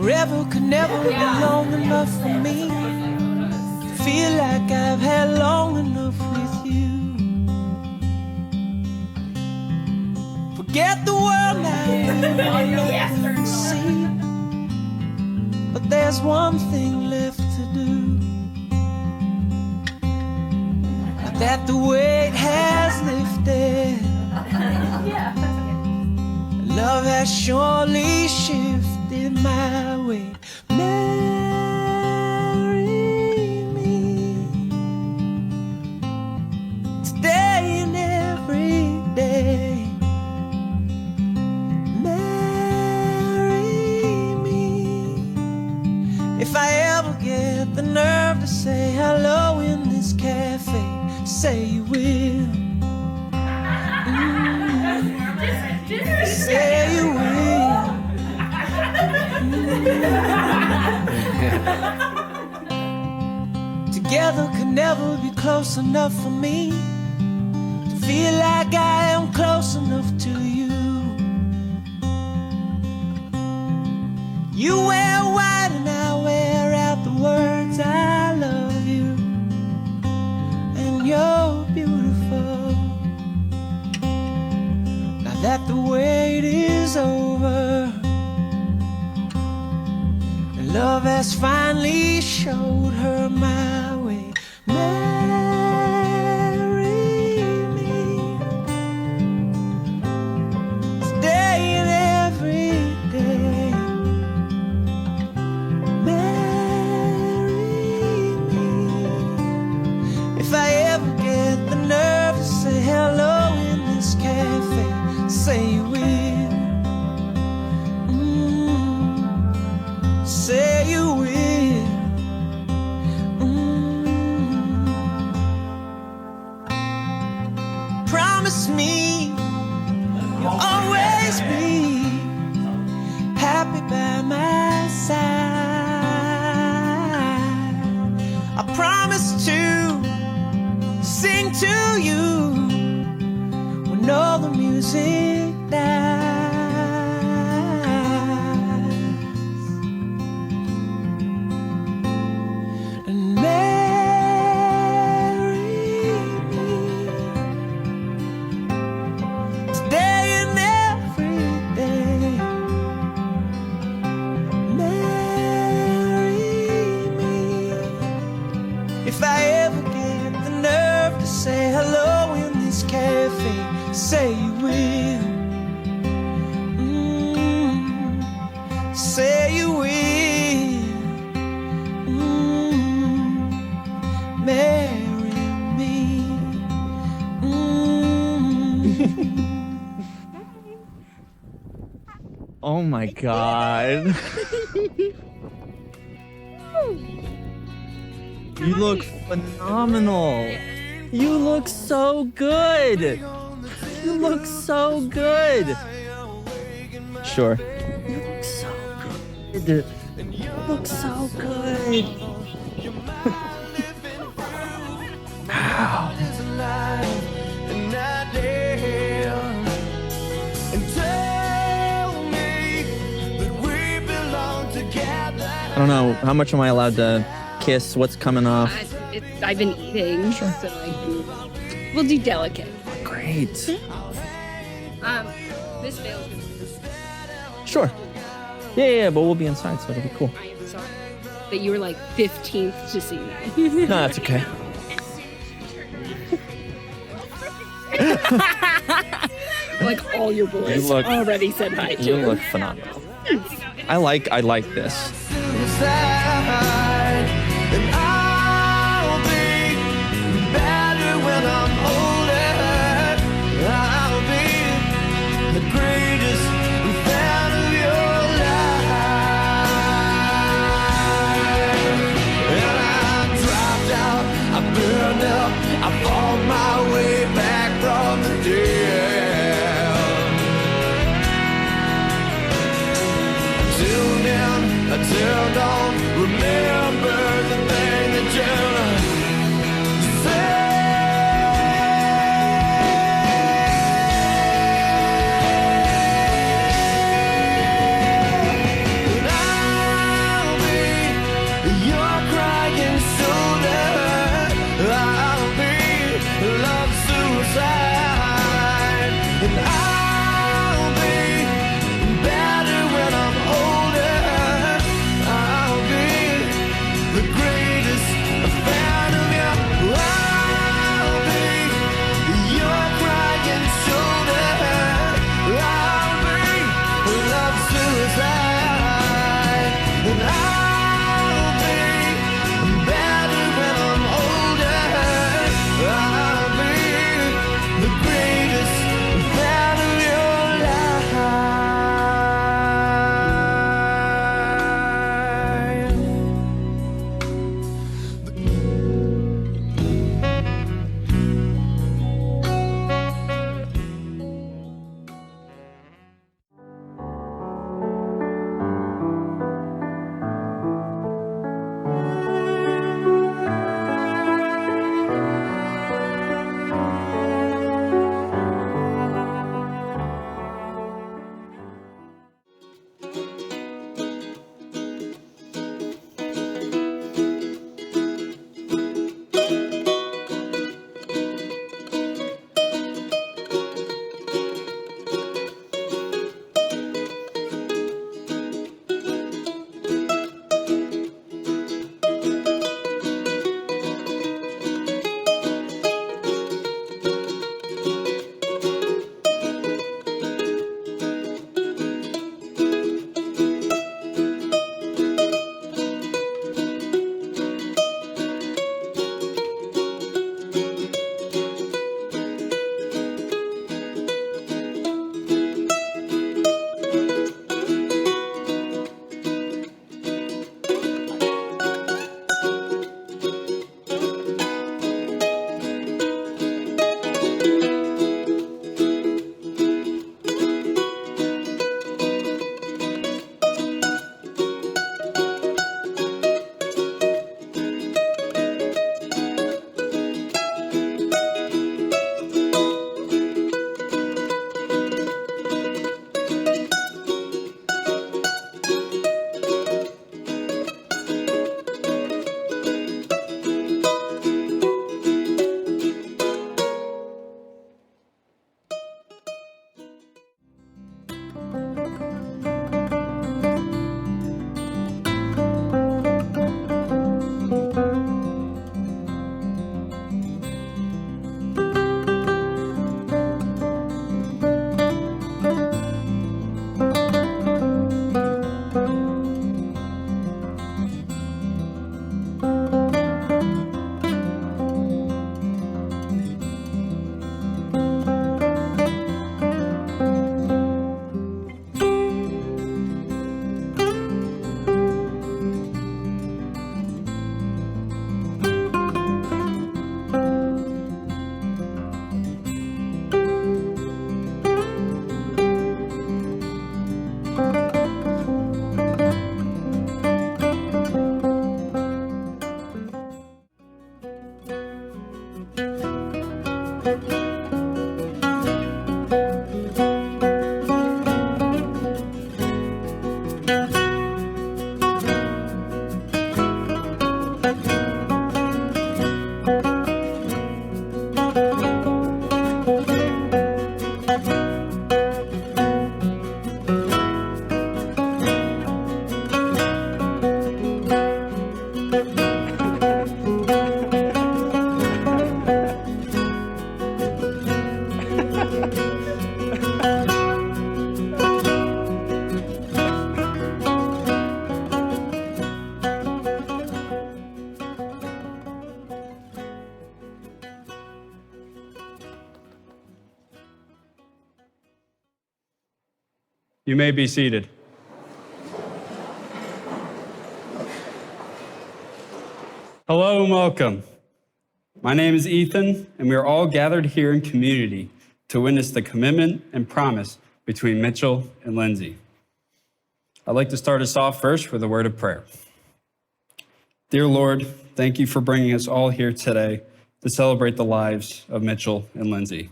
Forever could never be long enough for me to feel like I've had long enough with you. Forget the world now and see, but there's one thing left to do. Now that the weight has lifted, love has surely shifted my way. Marry me today and every day. Marry me if I ever get the nerve to say hello in this cafe. Say you will. Say you will. Together could never be close enough for me to feel like I am close enough to you. You wear white and I wear out the words I love you, and you're beautiful. Now that the wait is over and love has finally showed her my way. Marry me today and every day. Marry me if I ever get the nerve to say hello in this cafe. Say you will. Say you will. Promise me you'll always be happy by my side. I promise to sing to you when all the music dies. And marry me today and every day. Marry me if I ever get the nerve to say hello in this cafe. Say you will. Say you will. Marry me. Oh my God. You look phenomenal. You look so good. You look so good. Sure. You look so good. You look so good. Wow. I don't know, how much am I allowed to kiss? What's coming off? I've been eating, so we'll do delicate. Great. This veil's gonna be. Sure. Yeah, but we'll be inside, so it'll be cool. I am sorry that you were like 15th to see me. No, that's okay. Like all your boys already said hi to you. You look phenomenal. I like this. And I'll be better when I'm older. I'll be the greatest fan of your life. And I dropped out, I burned up, I fought my way back from the dead. Till then, I turned on You may be seated. Hello and welcome. My name is Ethan, and we are all gathered here in community to witness the commitment and promise between Mitchell and Lindsay. I'd like to start us off first with a word of prayer. Dear Lord, thank you for bringing us all here today to celebrate the lives of Mitchell and Lindsay.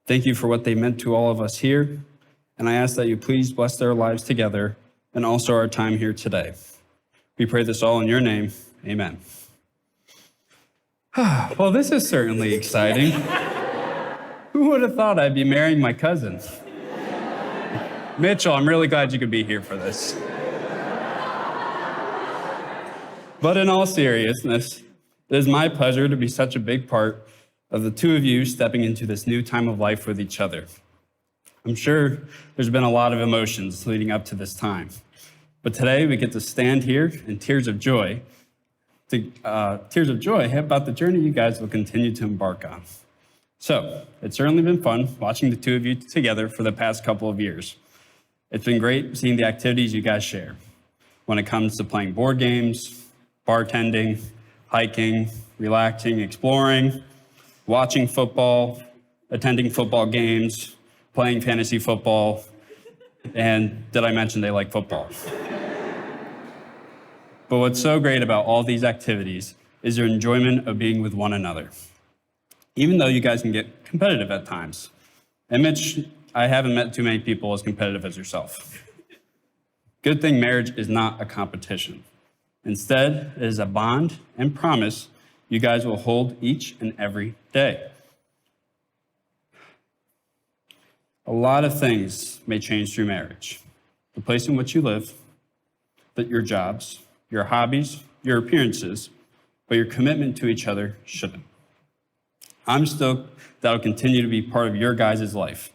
Thank you for what they meant to all of us here, and I ask that you please bless their lives together and also our time here today. We pray this all in your name. Amen. Well, this is certainly exciting. Who would have thought I'd be marrying my cousin? Mitchell, I'm really glad you could be here for this. But in all seriousness, it is my pleasure to be such a big part of the two of you stepping into this new time of life with each other. I'm sure there's been a lot of emotions leading up to this time, but today we get to stand here in tears of joy about the journey you guys will continue to embark on. So it's certainly been fun watching the two of you together for the past couple of years. It's been great seeing the activities you guys share when it comes to playing board games, bartending, hiking, relaxing, exploring, watching football, attending football games, playing fantasy football, and did I mention they like football? But what's so great about all these activities is your enjoyment of being with one another, even though you guys can get competitive at times. And Mitch, I haven't met too many people as competitive as yourself. Good thing marriage is not a competition. Instead, it is a bond and promise you guys will hold each and every day. A lot of things may change through marriage. The place in which you live, your jobs, your hobbies, your appearances, but your commitment to each other shouldn't. I'm stoked that'll continue to be part of your guys' life.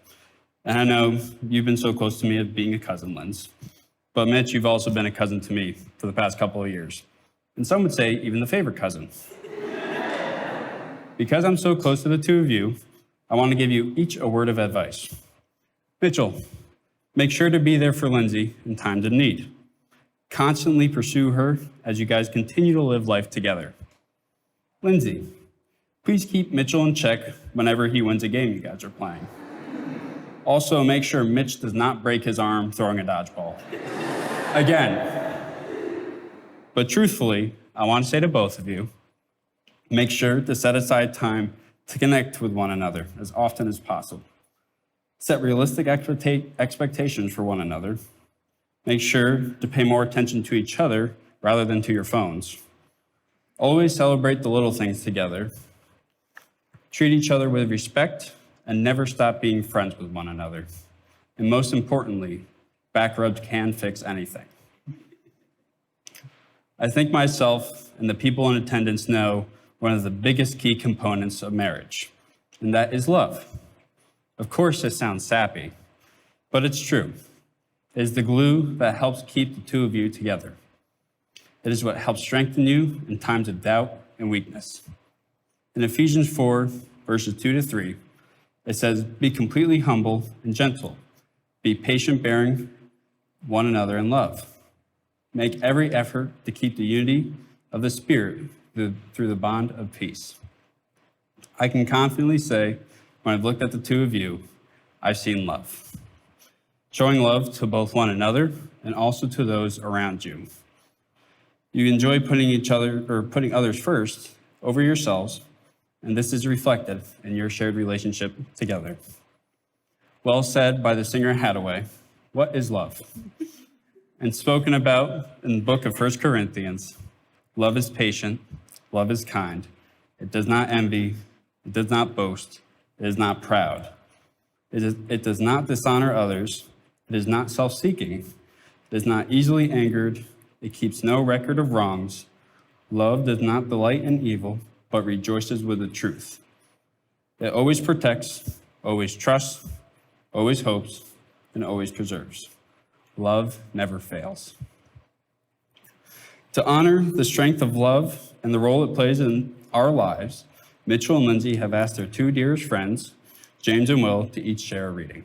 And I know you've been so close to me as being a cousin, Linz. But Mitch, you've also been a cousin to me for the past couple of years. And some would say even the favorite cousin. Because I'm so close to the two of you, I want to give you each a word of advice. Mitchell, make sure to be there for Lindsay in times of need. Constantly pursue her as you guys continue to live life together. Lindsay, please keep Mitchell in check whenever he wins a game you guys are playing. Also, make sure Mitch does not break his arm throwing a dodgeball. Again. But truthfully, I want to say to both of you, make sure to set aside time to connect with one another as often as possible. Set realistic expectations for one another. Make sure to pay more attention to each other rather than to your phones. Always celebrate the little things together. Treat each other with respect and never stop being friends with one another. And most importantly, back rubs can fix anything. I think myself and the people in attendance know one of the biggest key components of marriage, and that is love. Of course, it sounds sappy, but it's true. It is the glue that helps keep the two of you together. It is what helps strengthen you in times of doubt and weakness. In Ephesians 4, verses 2-3, it says, "Be completely humble and gentle. Be patient, bearing one another in love. Make every effort to keep the unity of the Spirit through the bond of peace." I can confidently say, when I've looked at the two of you, I've seen love. Showing love to both one another and also to those around you. You enjoy putting others first over yourselves, and this is reflected in your shared relationship together. Well said by the singer Hathaway, what is love? And spoken about in the book of 1 Corinthians, love is patient, love is kind. It does not envy, it does not boast, it is not proud. It does not dishonor others, it is not self-seeking, it is not easily angered, it keeps no record of wrongs. Love does not delight in evil, but rejoices with the truth. It always protects, always trusts, always hopes, and always preserves. Love never fails. To honor the strength of love and the role it plays in our lives, Mitchell and Lindsay have asked their two dearest friends, James and Will, to each share a reading.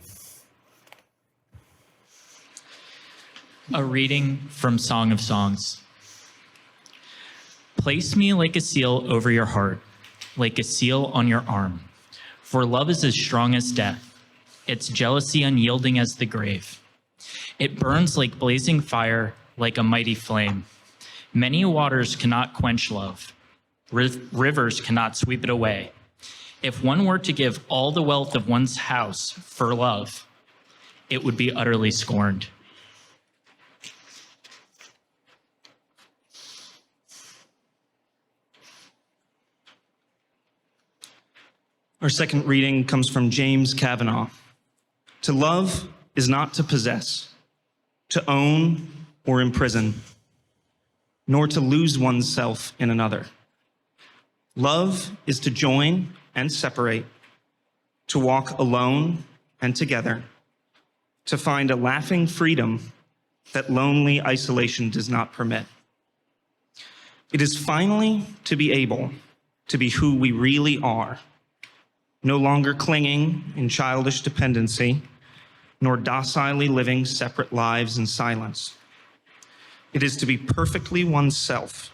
A reading from Song of Songs. Place me like a seal over your heart, like a seal on your arm. For love is as strong as death, its jealousy unyielding as the grave. It burns like blazing fire, like a mighty flame. Many waters cannot quench love. Rivers cannot sweep it away. If one were to give all the wealth of one's house for love, it would be utterly scorned. Our second reading comes from James Kavanaugh. To love is not to possess, to own or imprison, nor to lose oneself in another. Love is to join and separate, to walk alone and together, to find a laughing freedom that lonely isolation does not permit. It is finally to be able to be who we really are, no longer clinging in childish dependency, nor docilely living separate lives in silence. It is to be perfectly oneself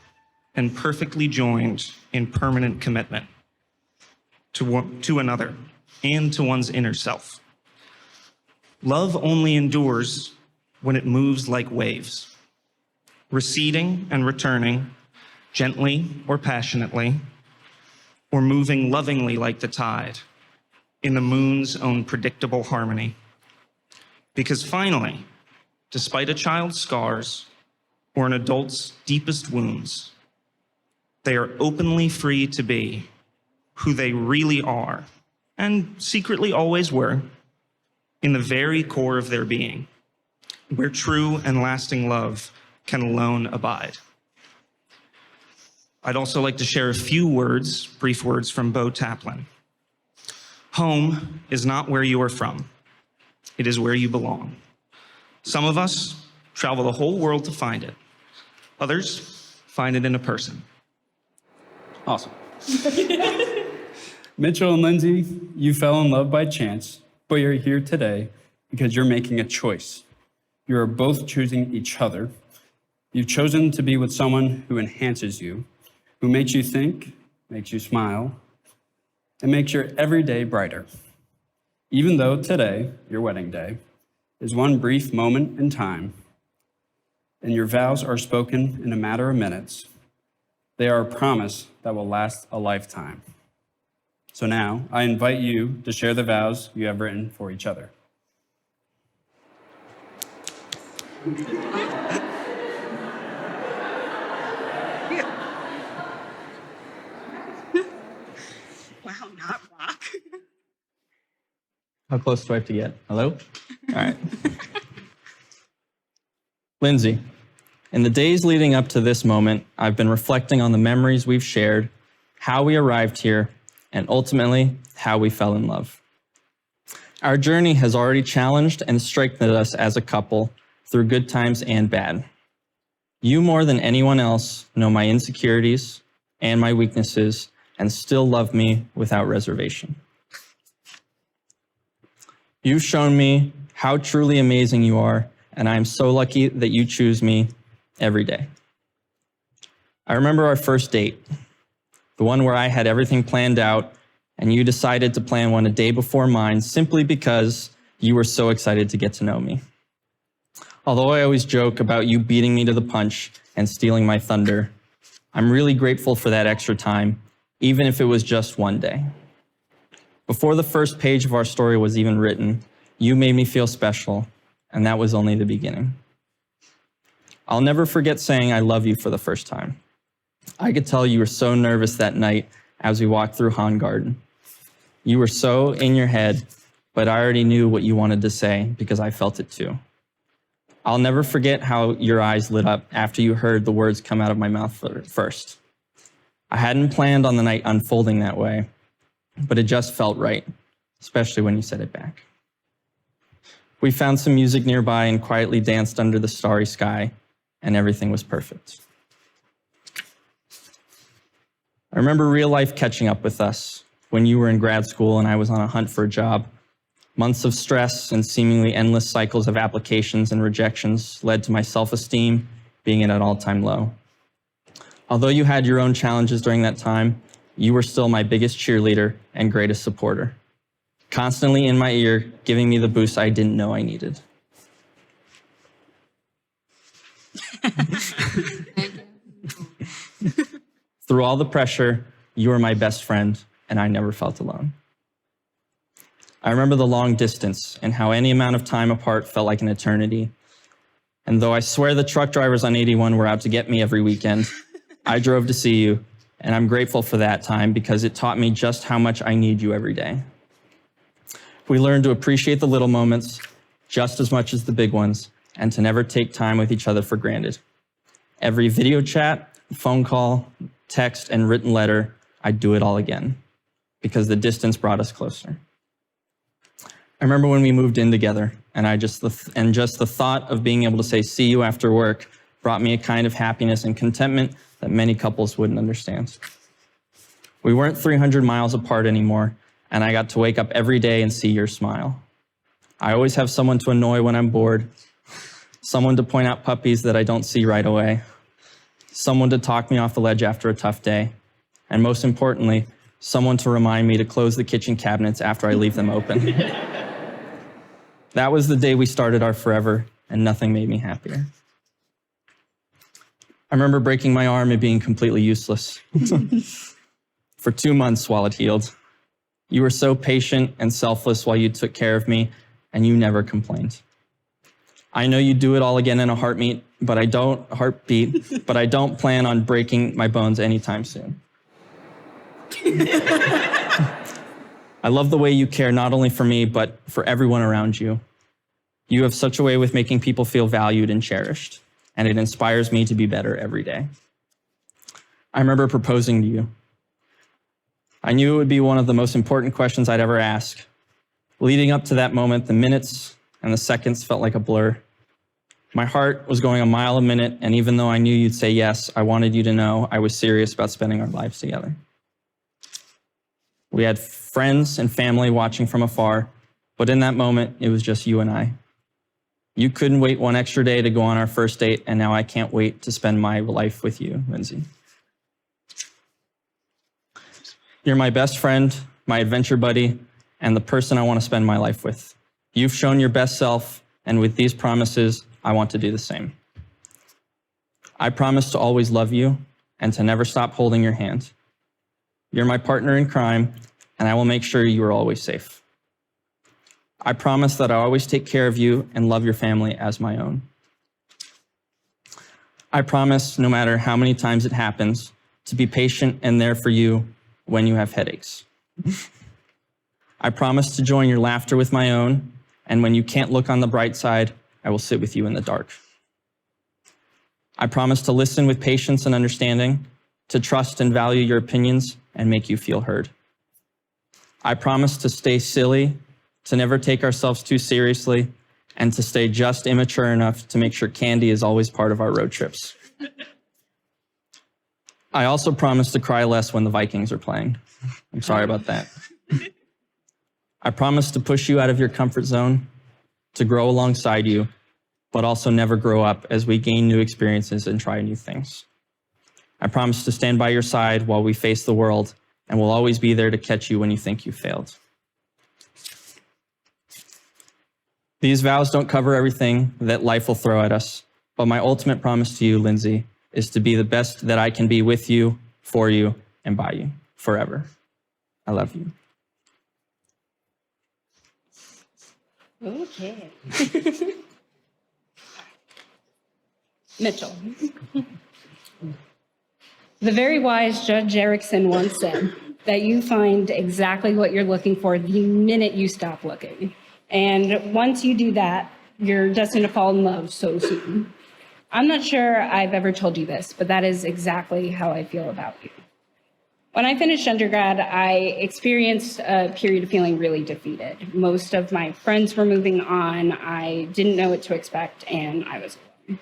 and perfectly joined in permanent commitment to another and to one's inner self. Love only endures when it moves like waves, receding and returning, gently or passionately, or moving lovingly like the tide in the moon's own predictable harmony. Because finally, despite a child's scars or an adult's deepest wounds, they are openly free to be who they really are, and secretly always were, in the very core of their being, where true and lasting love can alone abide. I'd also like to share a few words, brief words from Bo Taplin. Home is not where you are from. It is where you belong. Some of us travel the whole world to find it. Others find it in a person. Awesome. Mitchell and Lindsay, you fell in love by chance, but you're here today because you're making a choice. You are both choosing each other. You've chosen to be with someone who enhances you, who makes you think, makes you smile, and makes your every day brighter. Even though today, your wedding day, is one brief moment in time, and your vows are spoken in a matter of minutes, they are a promise that will last a lifetime. So now, I invite you to share the vows you have written for each other. Wow, not rock. How close do I have to get? Hello? All right. Lindsay, in the days leading up to this moment, I've been reflecting on the memories we've shared, how we arrived here, and ultimately, how we fell in love. Our journey has already challenged and strengthened us as a couple through good times and bad. You, more than anyone else, know my insecurities and my weaknesses and still love me without reservation. You've shown me how truly amazing you are, and I am so lucky that you choose me every day. I remember our first date, the one where I had everything planned out, and you decided to plan one a day before mine simply because you were so excited to get to know me. Although I always joke about you beating me to the punch and stealing my thunder, I'm really grateful for that extra time, even if it was just one day. Before the first page of our story was even written, you made me feel special, and that was only the beginning. I'll never forget saying I love you for the first time. I could tell you were so nervous that night as we walked through Han Garden. You were so in your head, but I already knew what you wanted to say because I felt it too. I'll never forget how your eyes lit up after you heard the words come out of my mouth first. I hadn't planned on the night unfolding that way, but it just felt right, especially when you said it back. We found some music nearby and quietly danced under the starry sky, and everything was perfect. I remember real life catching up with us when you were in grad school and I was on a hunt for a job. Months of stress and seemingly endless cycles of applications and rejections led to my self-esteem being at an all-time low. Although you had your own challenges during that time, you were still my biggest cheerleader and greatest supporter, constantly in my ear, giving me the boost I didn't know I needed. Through all the pressure, you were my best friend, and I never felt alone. I remember the long distance and how any amount of time apart felt like an eternity. And though I swear the truck drivers on 81 were out to get me every weekend, I drove to see you, and I'm grateful for that time because it taught me just how much I need you every day. We learned to appreciate the little moments just as much as the big ones, and to never take time with each other for granted. Every video chat, phone call, text, and written letter, I'd do it all again because the distance brought us closer. I remember when we moved in together, and just the thought of being able to say, see you after work, brought me a kind of happiness and contentment that many couples wouldn't understand. We weren't 300 miles apart anymore, and I got to wake up every day and see your smile. I always have someone to annoy when I'm bored, someone to point out puppies that I don't see right away, someone to talk me off the ledge after a tough day, and most importantly, someone to remind me to close the kitchen cabinets after I leave them open. That was the day we started our forever, and nothing made me happier. I remember breaking my arm and being completely useless for 2 months while it healed. You were so patient and selfless while you took care of me, and you never complained. I know you'd do it all again in a heartbeat, but I don't plan on breaking my bones anytime soon. I love the way you care not only for me, but for everyone around you. You have such a way with making people feel valued and cherished, and it inspires me to be better every day. I remember proposing to you. I knew it would be one of the most important questions I'd ever ask. Leading up to that moment, the minutes and the seconds felt like a blur. My heart was going a mile a minute, and even though I knew you'd say yes, I wanted you to know I was serious about spending our lives together. We had friends and family watching from afar, but in that moment, it was just you and I. You couldn't wait one extra day to go on our first date, and now I can't wait to spend my life with you, Lindsay. You're my best friend, my adventure buddy, and the person I want to spend my life with. You've shown your best self, and with these promises, I want to do the same. I promise to always love you and to never stop holding your hand. You're my partner in crime, and I will make sure you are always safe. I promise that I always take care of you and love your family as my own. I promise, no matter how many times it happens, to be patient and there for you when you have headaches. I promise to join your laughter with my own, and when you can't look on the bright side, I will sit with you in the dark. I promise to listen with patience and understanding, to trust and value your opinions and make you feel heard. I promise to stay silly, to never take ourselves too seriously, and to stay just immature enough to make sure candy is always part of our road trips. I also promise to cry less when the Vikings are playing. I'm sorry about that. I promise to push you out of your comfort zone, to grow alongside you, but also never grow up as we gain new experiences and try new things. I promise to stand by your side while we face the world, and will always be there to catch you when you think you failed. These vows don't cover everything that life will throw at us, but my ultimate promise to you, Lindsay, is to be the best that I can be with you, for you, and by you. forever. I love you. Okay. Mitchell. The very wise Judge Erickson once said that you find exactly what you're looking for the minute you stop looking. And once you do that, you're destined to fall in love so soon. I'm not sure I've ever told you this, but that is exactly how I feel about you. When I finished undergrad, I experienced a period of feeling really defeated. Most of my friends were moving on, I didn't know what to expect, and I was alone.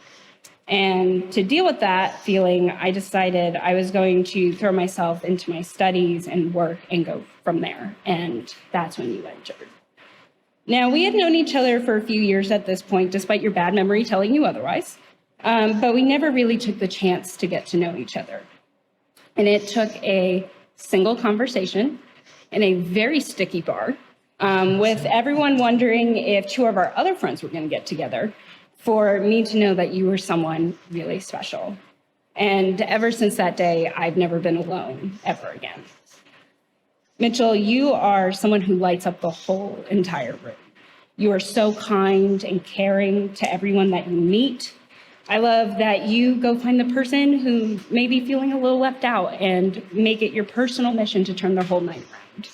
And to deal with that feeling, I decided I was going to throw myself into my studies and work and go from there. And that's when you entered. Now, we had known each other for a few years at this point, despite your bad memory telling you otherwise. But we never really took the chance to get to know each other. And it took a single conversation in a very sticky bar, with everyone wondering if two of our other friends were going to get together, for me to know that you were someone really special. And ever since that day, I've never been alone ever again. Mitchell, you are someone who lights up the whole entire room. You are so kind and caring to everyone that you meet. I love that you go find the person who may be feeling a little left out and make it your personal mission to turn their whole night around.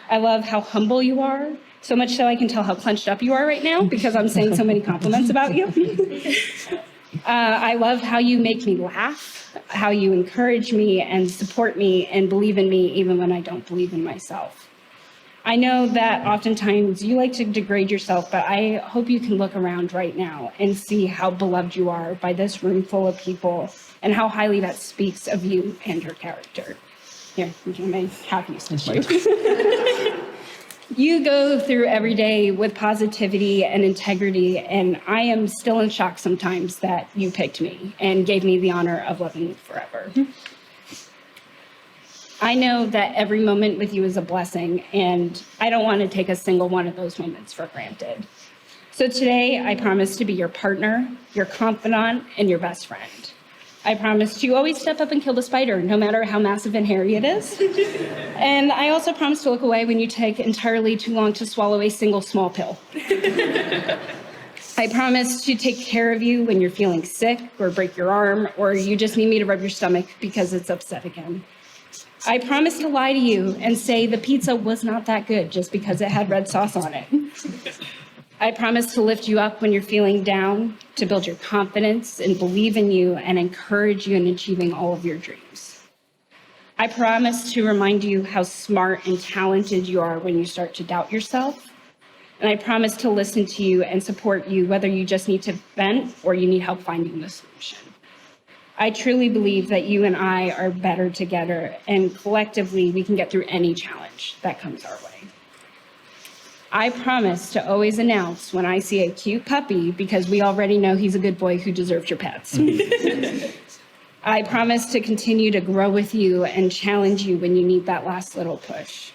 I love how humble you are, so much so I can tell how clenched up you are right now because I'm saying so many compliments about you. I love how you make me laugh, how you encourage me and support me and believe in me even when I don't believe in myself. I know that oftentimes you like to degrade yourself, but I hope you can look around right now and see how beloved you are by this room full of people and how highly that speaks of you and your character. Here, you may have you switch you. You go through every day with positivity and integrity, and I am still in shock sometimes that you picked me and gave me the honor of loving you forever. I know that every moment with you is a blessing, and I don't want to take a single one of those moments for granted. So today, I promise to be your partner, your confidant, and your best friend. I promise to always step up and kill the spider, no matter how massive and hairy it is. And I also promise to look away when you take entirely too long to swallow a single small pill. I promise to take care of you when you're feeling sick or break your arm, or you just need me to rub your stomach because it's upset again. I promise to lie to you and say the pizza was not that good just because it had red sauce on it. I promise to lift you up when you're feeling down, to build your confidence and believe in you and encourage you in achieving all of your dreams. I promise to remind you how smart and talented you are when you start to doubt yourself. And I promise to listen to you and support you, whether you just need to vent or you need help finding the solution. I truly believe that you and I are better together, and collectively we can get through any challenge that comes our way. I promise to always announce when I see a cute puppy, because we already know he's a good boy who deserves your pets. I promise to continue to grow with you and challenge you when you need that last little push.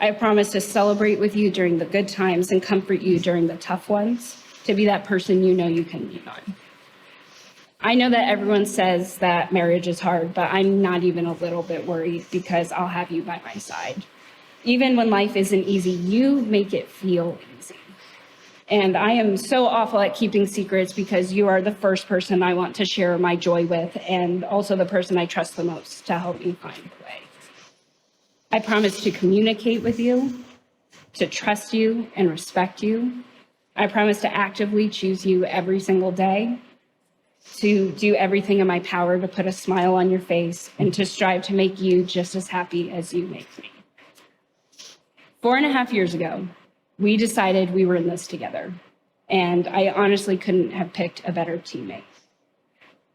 I promise to celebrate with you during the good times and comfort you during the tough ones, to be that person you know you can lean on. I know that everyone says that marriage is hard, but I'm not even a little bit worried because I'll have you by my side. Even when life isn't easy, you make it feel easy. And I am so awful at keeping secrets because you are the first person I want to share my joy with, and also the person I trust the most to help me find a way. I promise to communicate with you, to trust you and respect you. I promise to actively choose you every single day, to do everything in my power to put a smile on your face and to strive to make you just as happy as you make me. 4.5 years ago, we decided we were in this together, and I honestly couldn't have picked a better teammate.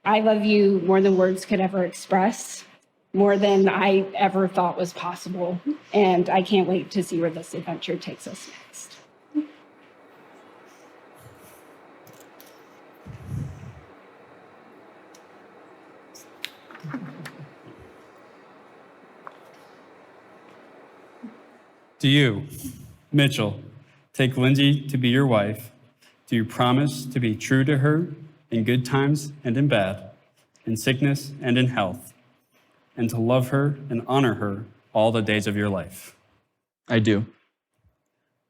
I love you more than words could ever express, more than I ever thought was possible, and I can't wait to see where this adventure takes us next. Do you, Mitchell, take Lindsay to be your wife? Do you promise to be true to her in good times and in bad, in sickness and in health, and to love her and honor her all the days of your life? I do.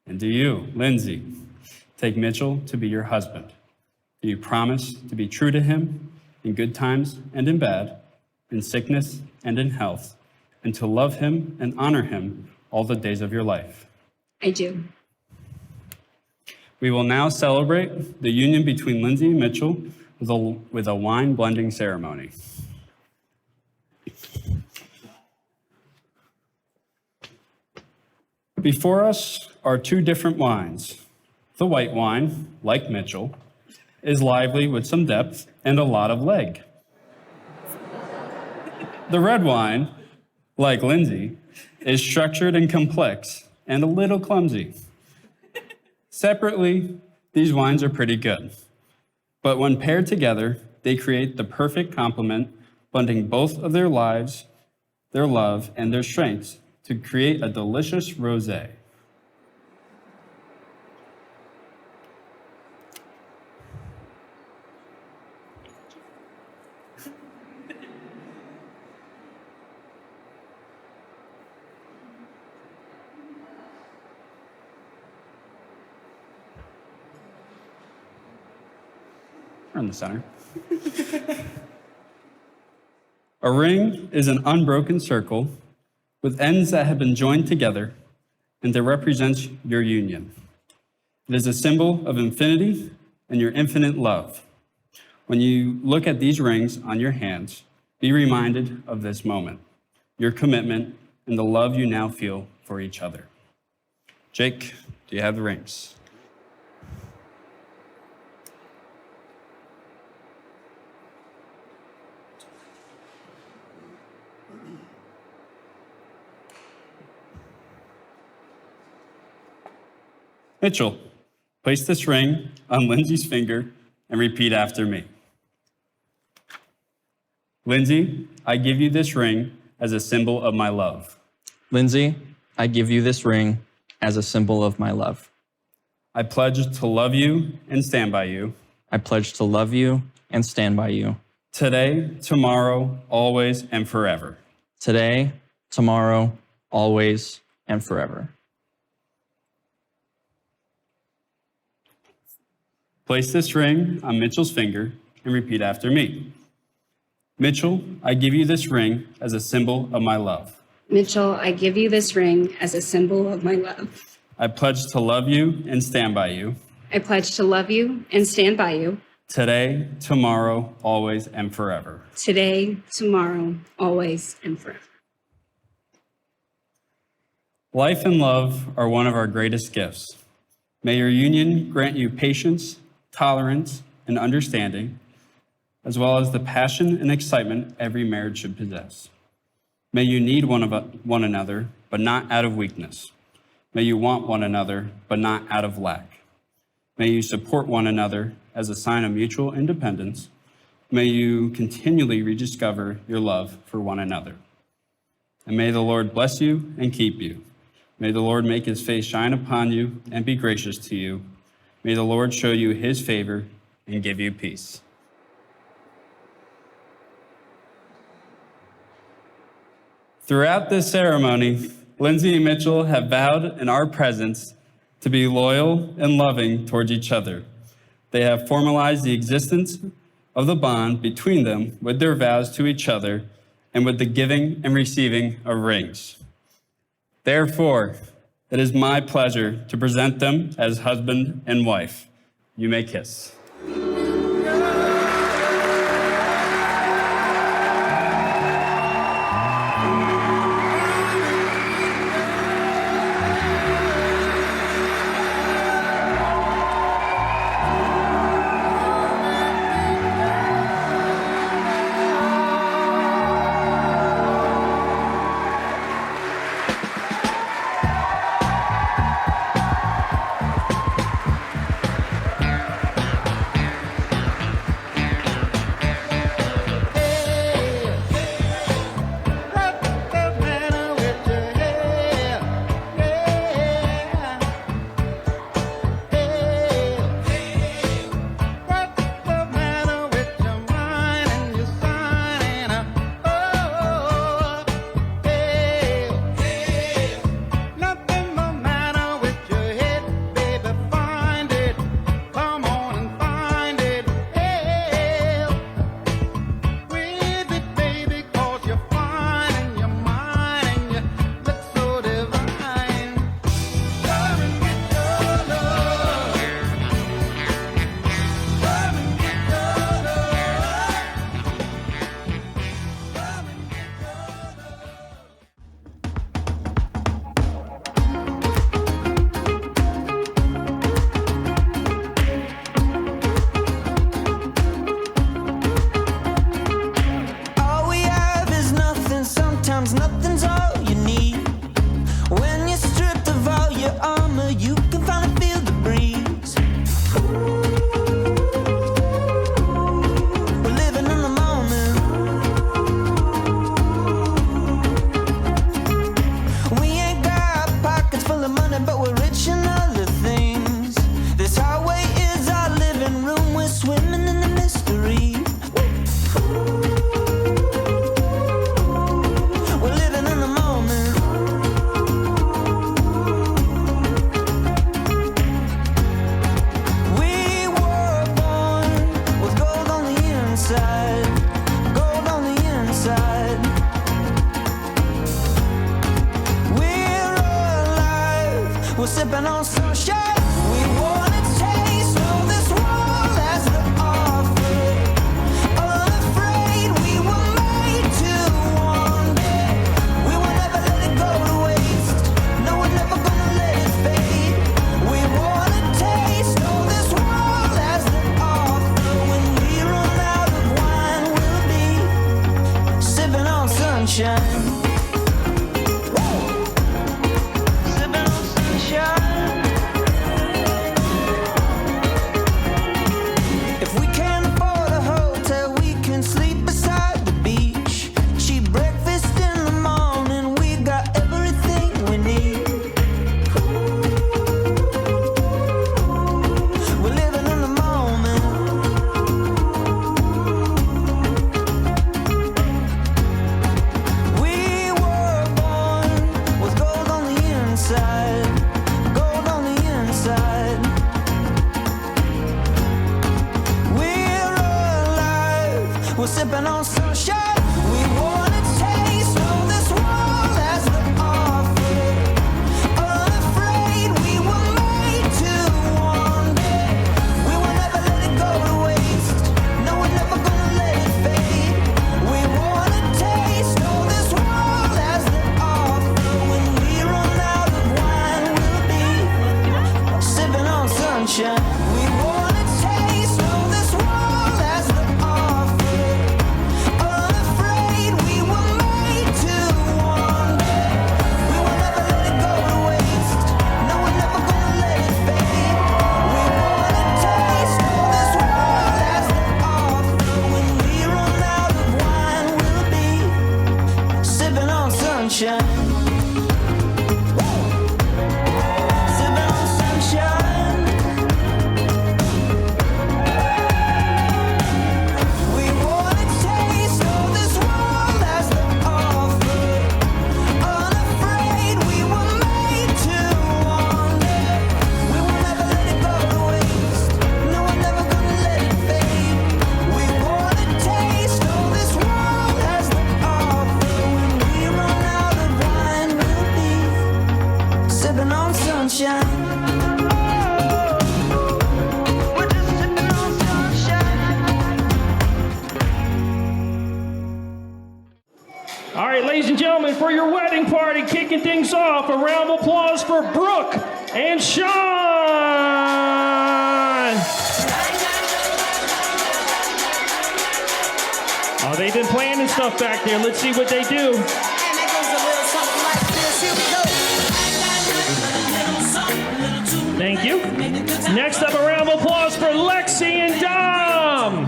And do you, Lindsay, take Mitchell to be your husband? Do you promise to be true to him in good times and in bad, in sickness and in health, and to love him and honor him all the days of your life? I do. We will now celebrate the union between Lindsay and Mitchell with a wine blending ceremony. Before us are two different wines. The white wine, like Mitchell, is lively with some depth and a lot of leg. The red wine, like Lindsay, is structured and complex and a little clumsy. Separately, these wines are pretty good, but when paired together, they create the perfect complement, blending both of their lives, their love, and their strengths to create a delicious rosé. We're in the center. A ring is an unbroken circle with ends that have been joined together and that represents your union. It is a symbol of infinity and your infinite love. When you look at these rings on your hands, be reminded of this moment, your commitment, and the love you now feel for each other. Jake, do you have the rings? Mitchell, place this ring on Lindsay's finger and repeat after me. Lindsay, I give you this ring as a symbol of my love. Lindsay, I give you this ring as a symbol of my love. I pledge to love you and stand by you. I pledge to love you and stand by you. Today, tomorrow, always, and forever. Today, tomorrow, always, and forever. Place this ring on Mitchell's finger and repeat after me. Mitchell, I give you this ring as a symbol of my love. Mitchell, I give you this ring as a symbol of my love. I pledge to love you and stand by you. I pledge to love you and stand by you. Today, tomorrow, always, and forever. Today, tomorrow, always, and forever. Life and love are one of our greatest gifts. May your union grant you patience, tolerance, and understanding, as well as the passion and excitement every marriage should possess. May you need one another, but not out of weakness. May you want one another, but not out of lack. May you support one another as a sign of mutual independence. May you continually rediscover your love for one another. And may the Lord bless you and keep you. May the Lord make his face shine upon you and be gracious to you. May the Lord show you his favor and give you peace. Throughout this ceremony, Lindsay and Mitchell have vowed in our presence to be loyal and loving towards each other. They have formalized the existence of the bond between them with their vows to each other and with the giving and receiving of rings. Therefore, it is my pleasure to present them as husband and wife. You may kiss. nothing's all you need. When you're stripped of all your armor, you can finally feel the breeze. We're living in the moment. We ain't got pockets full of money, but we're rich in other things. This highway is our living room. We're swimming in the mystery. We're living in the moment. We were born with gold on the inside. Gold on the inside. We're alive. We're sipping on sunshine. We wanna taste all this world has to offer. Unafraid, we were made to wander. We will never let it go to waste. No, we're never gonna let it fade. We wanna taste all this world has to offer. When we run out of wine, we'll be sipping on sunshine. Sipping on sunshine. If we can't afford a hotel, we can sleep beside the beach. Cheap breakfast in the morning, we got everything we need. We're living in the moment. We were born with gold on the inside. Gold on the inside. We're alive. We're sipping on sunshine. We wanna taste all this world has to offer. Unafraid, we were made to wander. We will never let it go to waste. No, we're never gonna let it fade. We wanna taste all this world has to offer. When we run out of wine, we'll be sipping on sunshine. We wanna taste all this world has to offer. Unafraid, we were made to wander. We will never let it go to waste. No, we're never gonna let it fade. We wanna taste all this world has to offer. When we run out of wine, we'll be sipping on sunshine. Sipping on sunshine. We wanna taste all this world has to offer. Unafraid, we were made to wander. We will never let it go to waste. No, we're never gonna let it fade. We wanna taste all this world has to offer. When we run out of wine, we'll be sipping on sunshine. We're just sipping on sunshine. All right, ladies and gentlemen, for your wedding party, kicking things off, a round of applause for Brooke and Sean. Oh, they've been planning stuff back there. Let's see what they do. And that goes a little something like this. Here we go. Thank you. Next up, a round of applause for Lexi and Dom.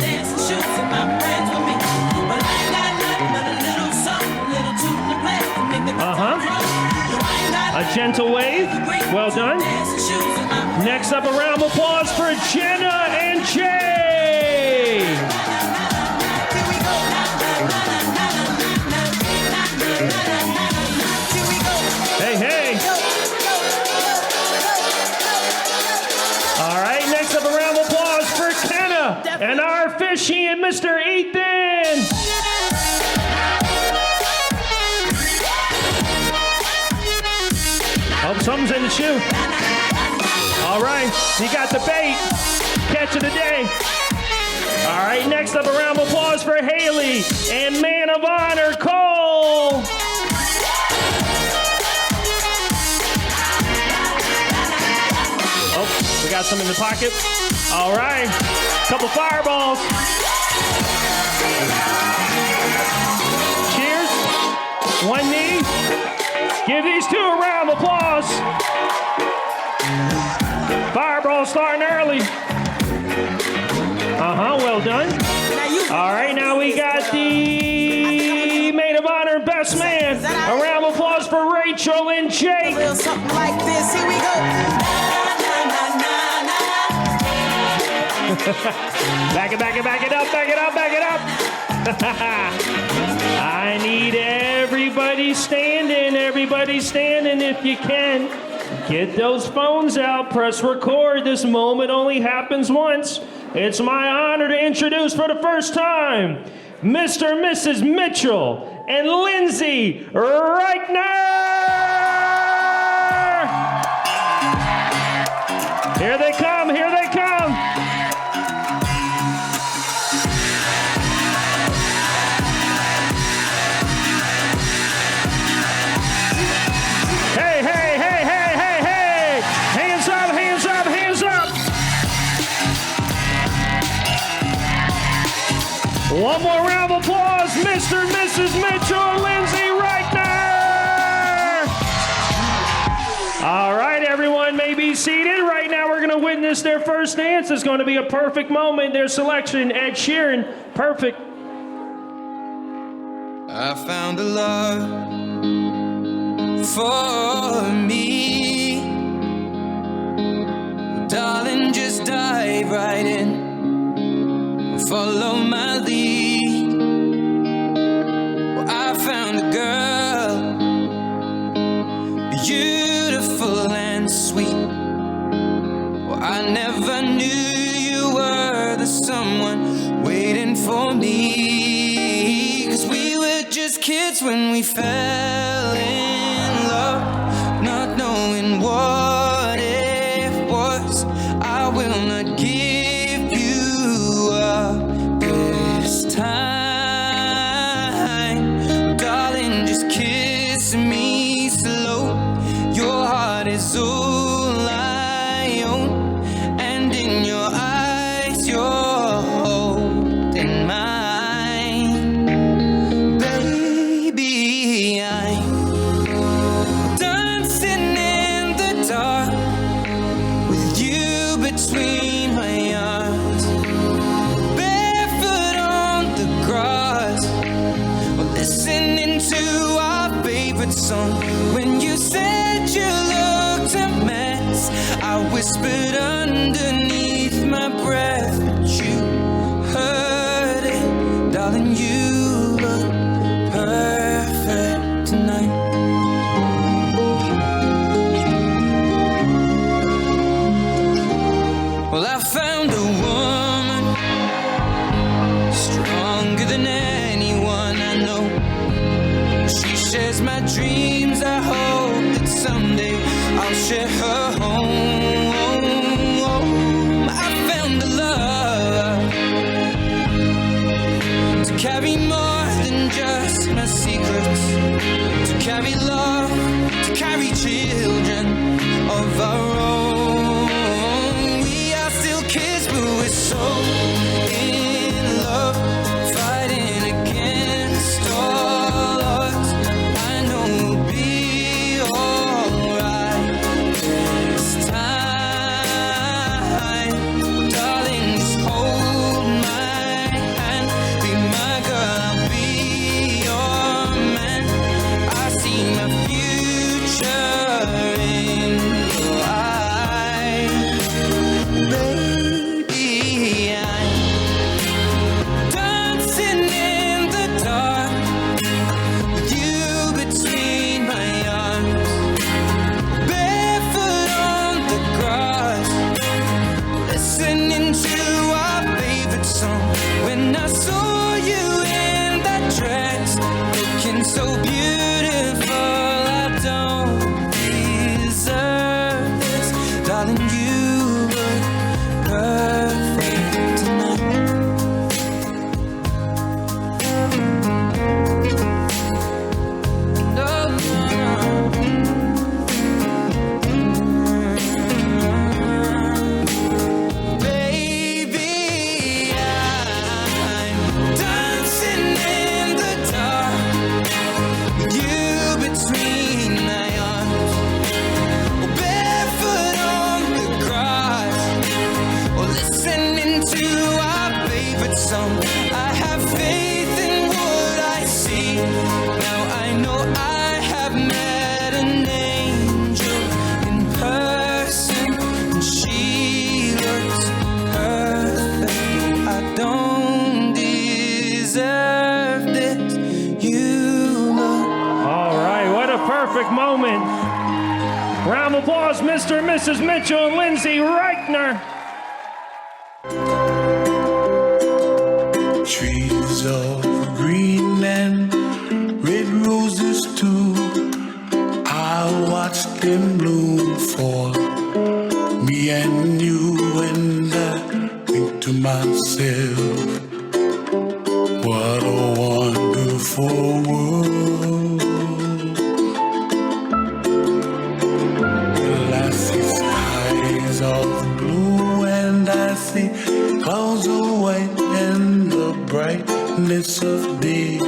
A gentle wave. Well done. Next up, a round of applause for Jenna and Jay. Hey, hey. All right, next up, a round of applause for Kenna and our fishy and Mr. Ethan. Oh, something's in the shoe. All right, you got the bait. Catch of the day. All right, next up, a round of applause for Haley and Man of Honor, Cole. Oh, we got some in the pocket. All right, couple fireballs. Cheers. One knee. Give these two a round of applause. Fireball starting early. Well done. All right, now we got the maid of honor, best man. A round of applause for Rachel and Jake. Little something like this. Here we go. Back it up. I need everybody standing if you can. Get those phones out, press record. This moment only happens once. It's my honor to introduce for the first time, Mr. and Mrs. Mitchell and Lindsay Reichner! Here they come. One more round of applause, Mr. and Mrs. Mitchell and Lindsay Reichner. All right, everyone may be seated. Right now, we're going to witness their first dance. It's going to be a perfect moment. Their selection, Ed Sheeran, Perfect. I found a love for me. Darling, just dive right in. Follow my lead. Well, I found a girl, beautiful and sweet. Well, I never knew you were the someone waiting for me. 'Cause we were just kids when we fell in love, not knowing what it was. I will not give you up this time. Darling, just kiss me slow. Your heart is all I own, and in your eyes you're holding mine. Baby, I'm dancing in the dark with you between my arms, barefoot on the grass, or listening to our favorite song. When you said you looked a mess, I whispered underneath my breath, but you heard it. Darling, you look perfect tonight. Well, I found a woman stronger than anyone I know. She shares my dreams. I hope that someday I'll share her home. I found a love to carry more than just my secrets, to carry love, to carry children of our own. We are still kids, but we're so in love, fighting against all odds. I know we'll be alright this time. Darling, just hold my hand, be my girl, I'll be your man. I see my future in your eyes. Baby, perfect moment. Round of applause, Mr. and Mrs. Mitchell and Lindsay Reichner. Trees of green and red roses too. I watched them bloom for me and you, and I think to myself, what a wonderful world. Well, I see skies of blue and I see clouds of white and the brightness of day.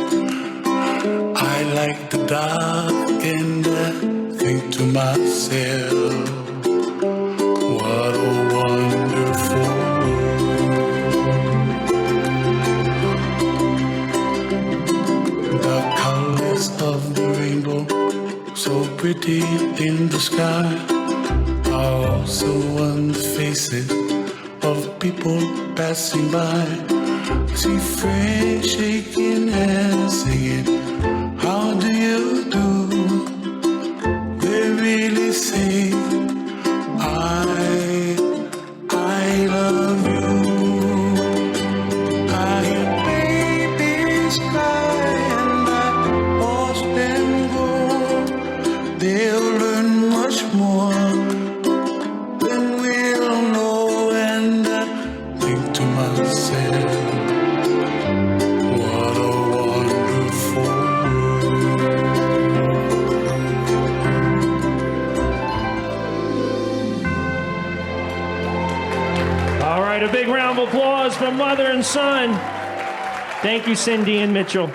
I like the dark and I think to myself, what a wonderful world. The colors of the rainbow, so pretty in the sky, are also on the faces of people passing by. See friends shaking hands, singing, how do you do? They really say, I love you. I hear babies cry and I watch them grow. They'll learn much more than we'll know, and I think to myself, what a wonderful world. All right, a big round of applause from mother and son. Thank you, Cindy and Mitchell.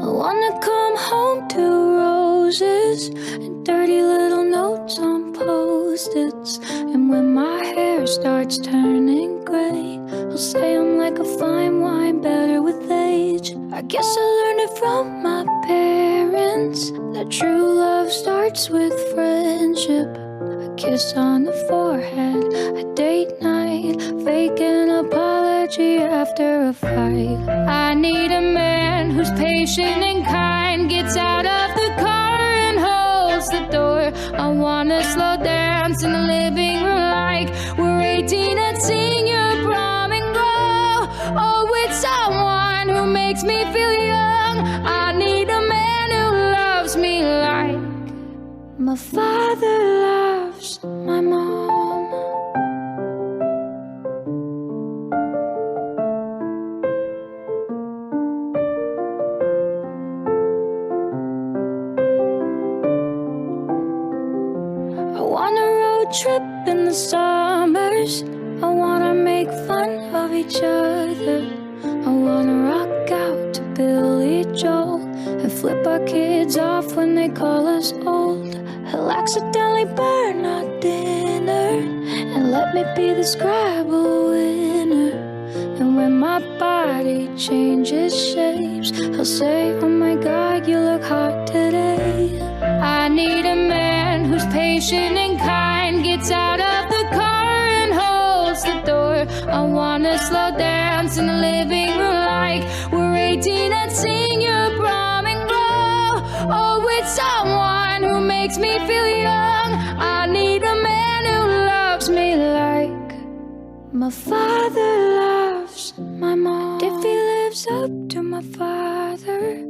I wanna come home to roses and dirty little notes on post-its. And when my hair starts turning gray, I'll say I'm like a fine wine, better with age. I guess I learned it from my parents, that true love starts with friendship. A kiss on the forehead, a date night, fake an apology after a fight. I need a man who's patient and kind, gets out of the car and holds the door. I wanna slow dance in the living room like we're 18 and senior prom and grow. Oh, with someone who makes me feel young. I need a man who loves me like my father loves my mom. I want a road trip in the summers. I wanna make fun of each other. I wanna rock out to Billy Joel and flip our kids off when they call us old. He'll accidentally burn our dinner and let me be the Scrabble winner. And when my body changes shapes, he'll say, oh my God, you look hot today. I need a man who's patient and kind, gets out of the car and holds the door. I wanna slow dance in the living room like we're 18 and senior prom and grow. Oh, with someone who makes me feel young. I need a man who loves me like my father loves my mom. If he lives up to my father,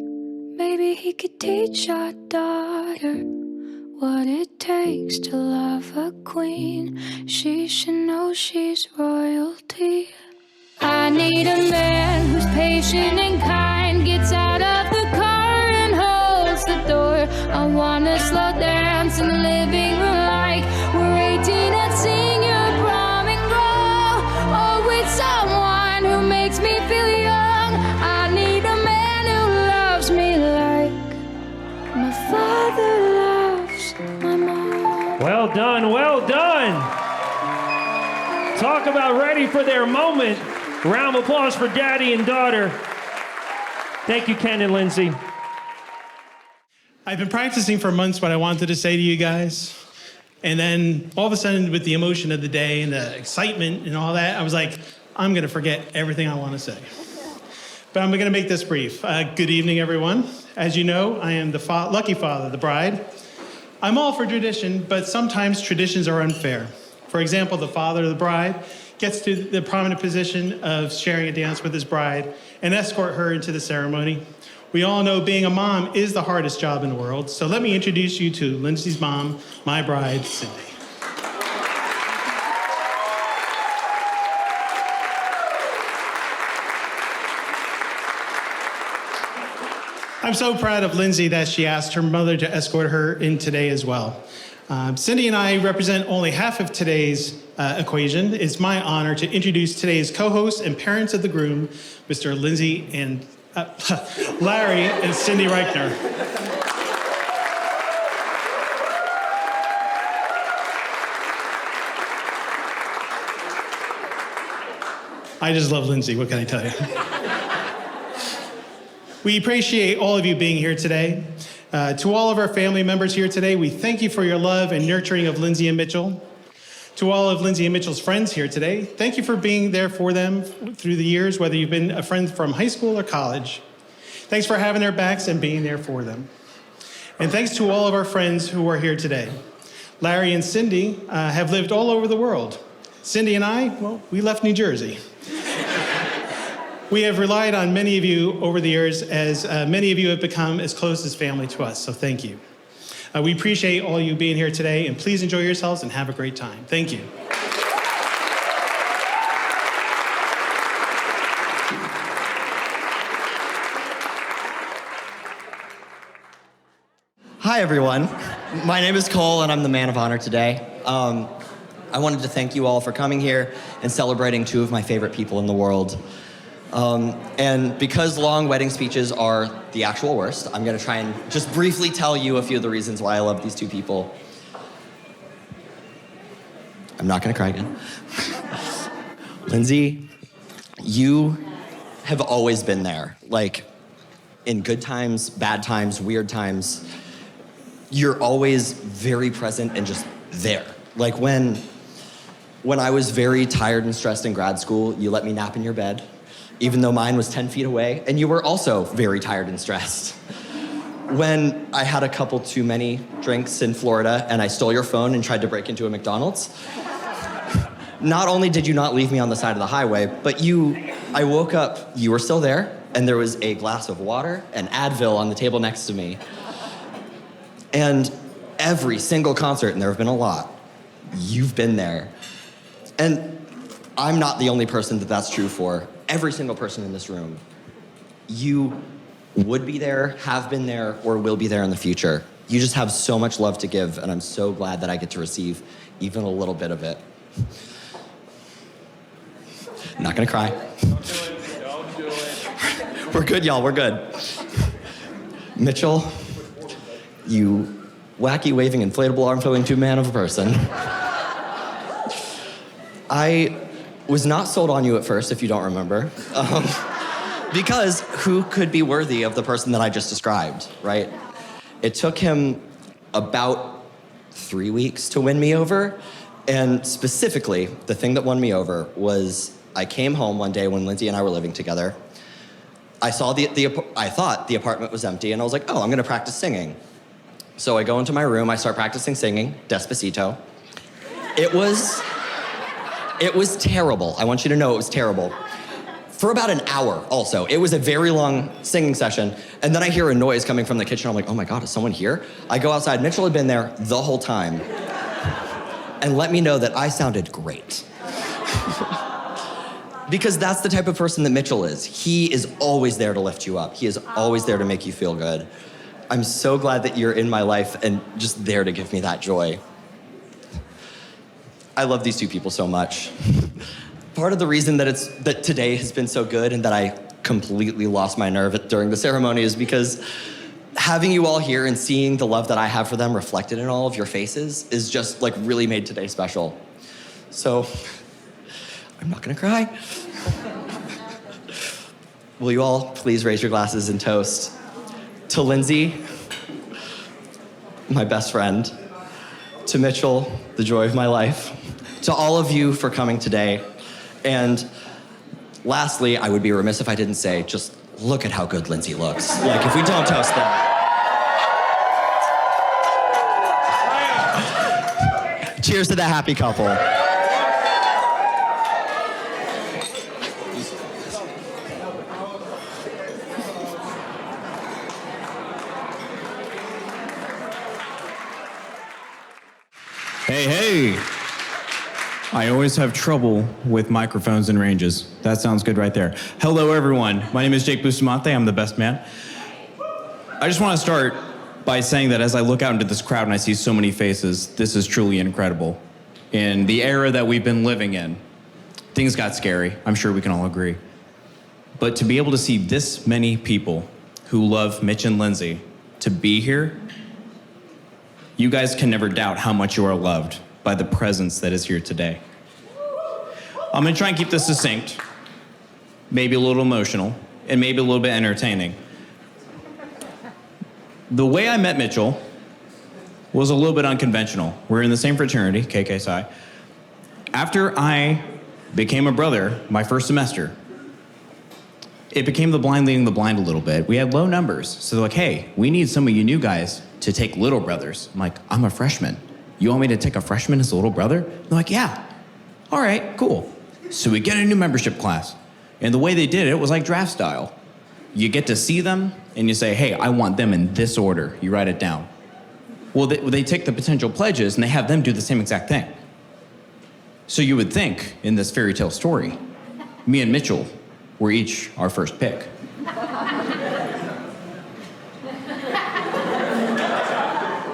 maybe he could teach our daughter what it takes to love a queen. She should know she's royalty. I need a man who's patient and kind, gets out of the car and holds the door. I wanna slow dance in the living room like we're 18 and senior prom and grow. Oh, with someone who makes me feel young. I need a man who loves me like my father loves my mom. Well done, well done. Talk about ready for their moment. Round of applause for daddy and daughter. Thank you, Ken and Lindsay. I've been practicing for months what I wanted to say to you guys. And then all of a sudden, with the emotion of the day and the excitement and all that, I was like, I'm going to forget everything I want to say. But I'm going to make this brief. Good evening, everyone. As you know, I am the lucky father of the bride. I'm all for tradition, but sometimes traditions are unfair. For example, the father of the bride gets to the prominent position of sharing a dance with his bride and escort her into the ceremony. We all know being a mom is the hardest job in the world, so let me introduce you to Lindsay's mom, my bride, Cindy. I'm so proud of Lindsay that she asked her mother to escort her in today as well. Cindy and I represent only half of today's equation. It's my honor to introduce today's co-hosts and parents of the groom, Mr. Lindsay and Larry and Cindy Reichner. I just love Lindsay, what can I tell you? We appreciate all of you being here today. To all of our family members here today, we thank you for your love and nurturing of Lindsay and Mitchell. To all of Lindsay and Mitchell's friends here today, thank you for being there for them through the years, whether you've been a friend from high school or college. Thanks for having their backs and being there for them. And thanks to all of our friends who are here today. Larry and Cindy have lived all over the world. Cindy and I, well, we left New Jersey. We have relied on many of you over the years, as many of you have become as close as family to us, so thank you. We appreciate all you being here today, and please enjoy yourselves and have a great time. Thank you. Hi, everyone. My name is Cole, and I'm the man of honor today. I wanted to thank you all for coming here and celebrating two of my favorite people in the world. And because long wedding speeches are the actual worst, I'm gonna try and just briefly tell you a few of the reasons why I love these two people. I'm not gonna cry again. Lindsay, you have always been there. Like, in good times, bad times, weird times, you're always very present and just there. Like when I was very tired and stressed in grad school, you let me nap in your bed, even though mine was 10 feet away, and you were also very tired and stressed. When I had a couple too many drinks in Florida and I stole your phone and tried to break into a McDonald's, not only did you not leave me on the side of the highway, but I woke up, you were still there, and there was a glass of water and Advil on the table next to me. And every single concert, and there have been a lot, you've been there. And I'm not the only person that that's true for. Every single person in this room, you would be there, have been there, or will be there in the future. You just have so much love to give, and I'm so glad that I get to receive even a little bit of it. I'm not gonna cry. Don't do it. Don't do it. We're good, y'all, we're good. Mitchell, you wacky waving inflatable arm flowing tube man of a person. I was not sold on you at first, if you don't remember. Because who could be worthy of the person that I just described, right? It took him about 3 weeks to win me over. And specifically, the thing that won me over was I came home one day when Lindsay and I were living together. I thought the apartment was empty, and I was like, oh, I'm gonna practice singing. So I go into my room, I start practicing singing, Despacito. It was terrible. I want you to know it was terrible. For about an hour also. It was a very long singing session. And then I hear a noise coming from the kitchen. I'm like, oh my God, is someone here? I go outside. Mitchell had been there the whole time. And let me know that I sounded great. Because that's the type of person that Mitchell is. He is always there to lift you up. He is always there to make you feel good. I'm so glad that you're in my life and just there to give me that joy. I love these two people so much. Part of the reason that today has been so good and that I completely lost my nerve during the ceremony is because having you all here and seeing the love that I have for them reflected in all of your faces is just like really made today special. So, I'm not gonna cry. Will you all please raise your glasses and toast to Lindsay, my best friend, to Mitchell, the joy of my life, to all of you for coming today, and lastly, I would be remiss if I didn't say, just look at how good Lindsay looks. Like, if we don't toast that. Cheers to the happy couple. Hey. I always have trouble with microphones and ranges. That sounds good right there. Hello, everyone. My name is Jake Bustamante. I'm the best man. I just want to start by saying that as I look out into this crowd and I see so many faces, this is truly incredible. In the era that we've been living in, things got scary. I'm sure we can all agree. But to be able to see this many people who love Mitch and Lindsay to be here, you guys can never doubt how much you are loved by the presence that is here today. I'm gonna try and keep this succinct, maybe a little emotional, and maybe a little bit entertaining. The way I met Mitchell was a little bit unconventional. We're in the same fraternity, KK Psi. After I became a brother my first semester, it became the blind leading the blind a little bit. We had low numbers, so they're like, hey, we need some of you new guys to take little brothers. I'm like, I'm a freshman. You want me to take a freshman as a little brother? They're like, yeah. All right, cool. So we get a new membership class. And the way they did it was like draft style. You get to see them and you say, hey, I want them in this order. You write it down. Well, they take the potential pledges and they have them do the same exact thing. So you would think in this fairy tale story, me and Mitchell were each our first pick.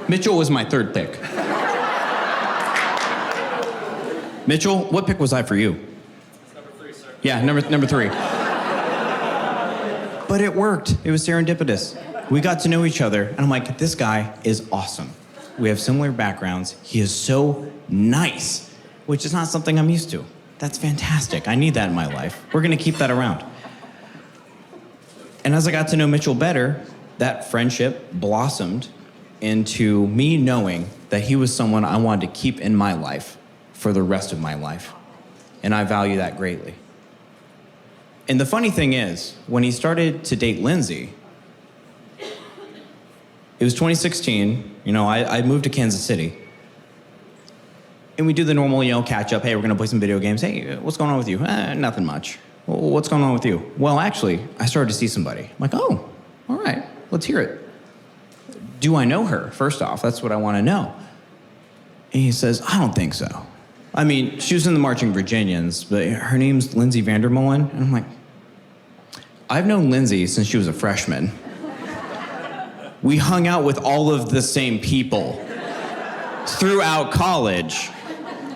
Mitchell was my third pick. Mitchell, what pick was I for you? Number 3, sir. Yeah, number 3. But it worked. It was serendipitous. We got to know each other, and I'm like, this guy is awesome. We have similar backgrounds. He is so nice, which is not something I'm used to. That's fantastic. I need that in my life. We're gonna keep that around. And as I got to know Mitchell better, that friendship blossomed into me knowing that he was someone I wanted to keep in my life for the rest of my life. And I value that greatly. And the funny thing is, when he started to date Lindsay, it was 2016, I moved to Kansas City. And we do the normal, catch up, hey, we're gonna play some video games. Hey, what's going on with you? Nothing much. Well, what's going on with you? Well, actually, I started to see somebody. I'm like, oh, all right, let's hear it. Do I know her? First off, that's what I wanna know. And he says, I don't think so. I mean, she was in the Marching Virginians, but her name's Lindsay Vandermolen. And I'm like, I've known Lindsay since she was a freshman. We hung out with all of the same people throughout college.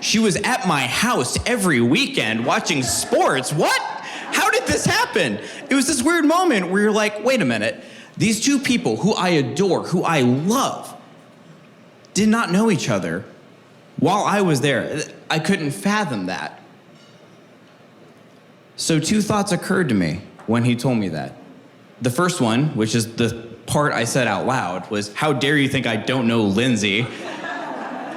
She was at my house every weekend watching sports. What? How did this happen? It was this weird moment where you're like, wait a minute. These two people who I adore, who I love, did not know each other while I was there. I couldn't fathom that. So 2 thoughts occurred to me when he told me that. The first one, which is the part I said out loud, was, how dare you think I don't know Lindsay?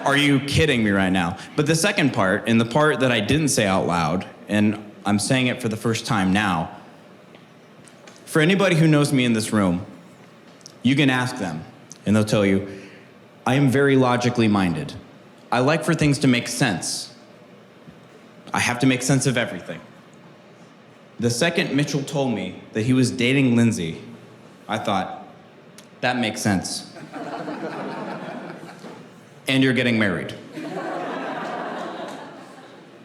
Are you kidding me right now? But the second part, and the part that I didn't say out loud, and I'm saying it for the first time now, for anybody who knows me in this room, you can ask them, and they'll tell you, I am very logically minded. I like for things to make sense. I have to make sense of everything. The second Mitchell told me that he was dating Lindsay, I thought, that makes sense. And you're getting married.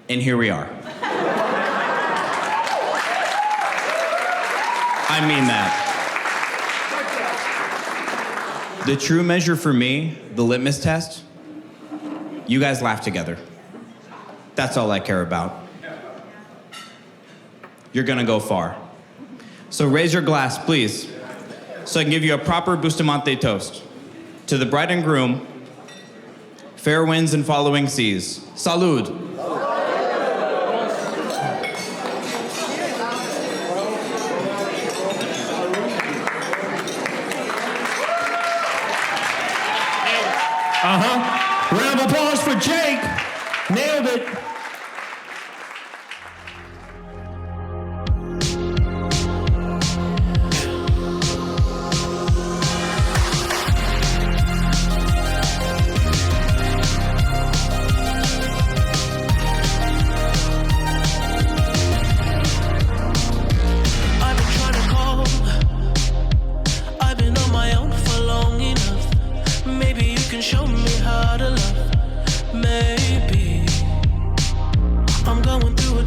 And here we are. I mean that. The true measure for me, the litmus test, you guys laugh together. That's all I care about. You're gonna go far. So raise your glass, please, so I can give you a proper Bustamante toast. To the bride and groom, fair winds and following seas. Salud. Round of applause.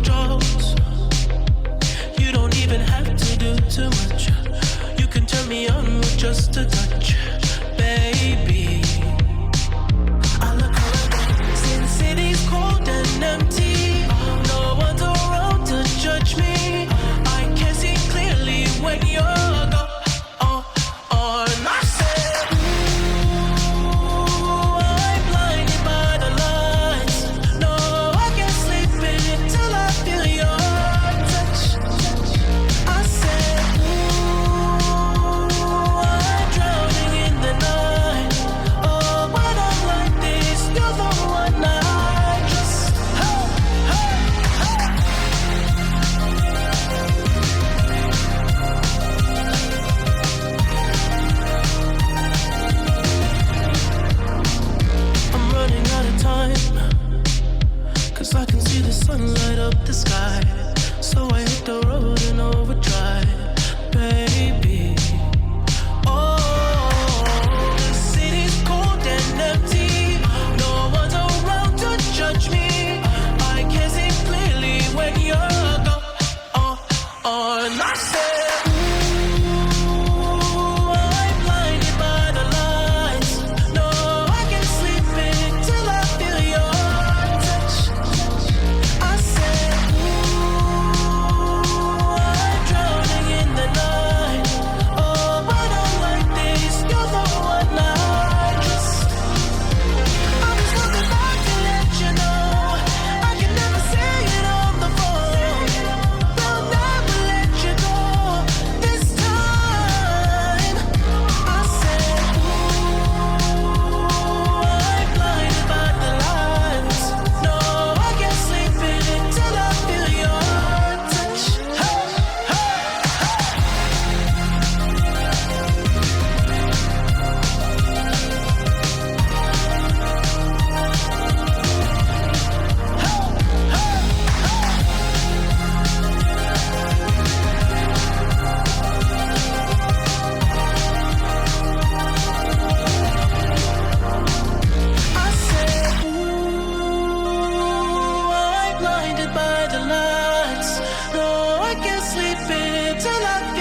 controls. You don't even have to do too much. You can turn me on with just a touch, baby. I look around, since city's cold and empty, no one's around to judge me. I can see clearly when you're gone. I said, ooh, I'm blinded by the lights. No, I can't sleep until I feel your touch. I said, ooh, I'm drowning in the night. Oh, when I'm like this, you're the one I trust. I'm running out of time, 'cause I can see the sun light up the sky. So I hit the road in overdrive, baby. Oh, the city's cold and empty. No one's around to judge me. I can see clearly when you're gone. And I said, ooh, I'm blinded by the lights. No, I can't sleep until I feel your touch. I said, ooh, I'm drowning in the night. Oh, when I'm like this, you're the one I trust. I'm just looking back to let you know I can never say it on the phone. We'll never let you go this time. I said, ooh, I'm blinded by the lights. No, I can't sleep until I feel your touch. I said, ooh, I'm blinded by the lights. No, I can't sleep until I